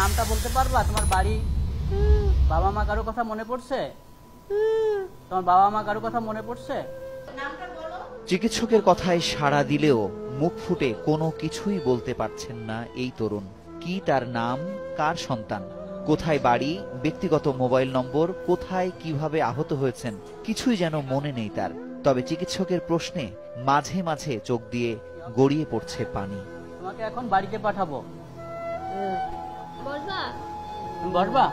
নামটা বলতে পারবা? তোমার বাড়ি, বাবা মা কারো কথা মনে পড়ছে? তোমার বাবা মা কারো কথা মনে পড়ছে? চিকিৎসকের কথায় সাড়া দিলেও মুখ ফুটে কোনো কিছুই বলতে পারছেন না এই তরুণ। কি তার নাম, কার সন্তান, কোথায় বাড়ি, ব্যক্তিগত মোবাইল নম্বর, কোথায় কিভাবে আহত হয়েছেন কিছুই যেন মনে নেই তার। তবে চিকিৎসকের প্রশ্নে মাঝে মাঝে চোখ দিয়ে গড়িয়ে পড়ছে পানি। তোমাকে এখন বাড়িতে পাঠাবো, বসবা?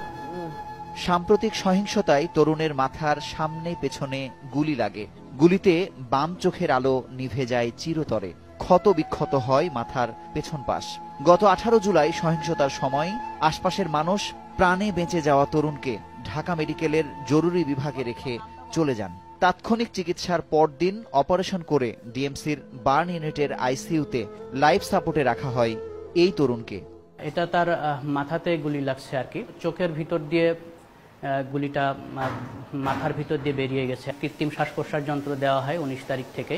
সাম্প্রতিক সহিংসতায় তরুণের মাথার সামনে পেছনে গুলি লাগে। গুলিতে বাম চোখের আলো নিভে যায় চিরতরে, ক্ষত বিক্ষত হয় মাথার পেছন পাশ। গত 18 জুলাই সহিংসতার সময় আশপাশের মানুষ প্রাণে বেঁচে যাওয়া তরুণকে ঢাকা মেডিকেলের জরুরি বিভাগে রেখে চলে যান। তাৎক্ষণিক চিকিৎসার পরদিন অপারেশন করে ডিএমসির বার্ন ইউনিটের আইসিইউতে লাইফ সাপোর্টে রাখা হয় এই তরুণকে। এটা তার মাথাতে গুলি লাগছে আর কি, চোখের ভিতর দিয়ে গুলিটা মাথার ভিতর দিয়ে বেরিয়ে গেছে। কৃত্রিম শ্বাস প্রশ্বাস যন্ত্র দেওয়া হয় 19 তারিখ থেকে,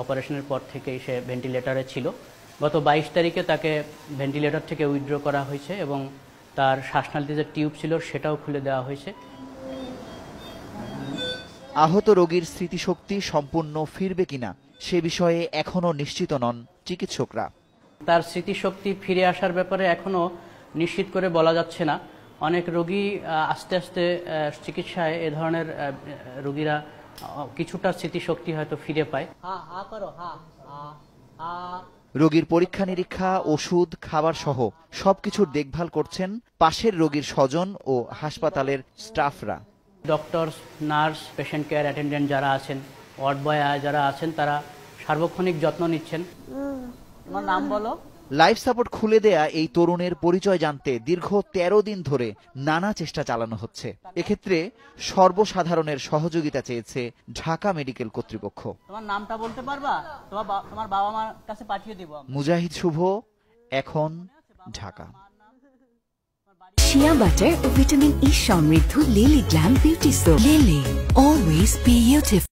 অপারেশনের পর থেকেই সে ভেন্টিলেটরে ছিল। গত 22 তারিখে তাকে ভেন্টিলেটর থেকে উইথড্র করা হয়েছে এবং তার শ্বাসনালীতে যে টিউব ছিল সেটাও খুলে দেওয়া হয়েছে। আহত রোগীর স্মৃতিশক্তি সম্পূর্ণ ফিরবে কিনা সে বিষয়ে এখনো নিশ্চিত নন চিকিৎসকরা। তার স্মৃতিশক্তি ফিরে আসার ব্যাপারে এখনো নিশ্চিত করে বলা যাচ্ছে না। অনেক রোগী আস্তে আস্তে চিকিৎসায় এ ধরনের রোগীরা কিছুটা স্মৃতিশক্তি হয়তো ফিরে পায়। রোগীর পরীক্ষা নিরীক্ষা, ওষুধ, খাবার সহ সবকিছুর দেখভাল করছেন পাশের রোগীর স্বজন ও হাসপাতালের স্টাফরা। Doctor, nurse, patient care attendant যারা আছেন, ওয়ার্ড বয় যারা আছেন, তারা সার্বক্ষণিক যত্ন নিচ্ছেন। তোমার নাম বলো? লাইফ সাপোর্ট খুলে দেয়া এই তরুণের পরিচয় জানতে দীর্ঘ 13 দিন ধরে নানা চেষ্টা চালানো হচ্ছে। এক্ষেত্রে সর্বসাধারণের সহযোগিতা চেয়েছে ঢাকা মেডিকেল কর্তৃপক্ষ। তোমার নামটা বলতে পারবা? তোমার বাবা মার কাছে পাঠিয়ে দিব। মুজাহিদ শুভ, এখন, ঢাকা। শিয়া বাটার ও ভিটামিন ই সমৃদ্ধ lily glam beauty soap. Lily, always beautiful.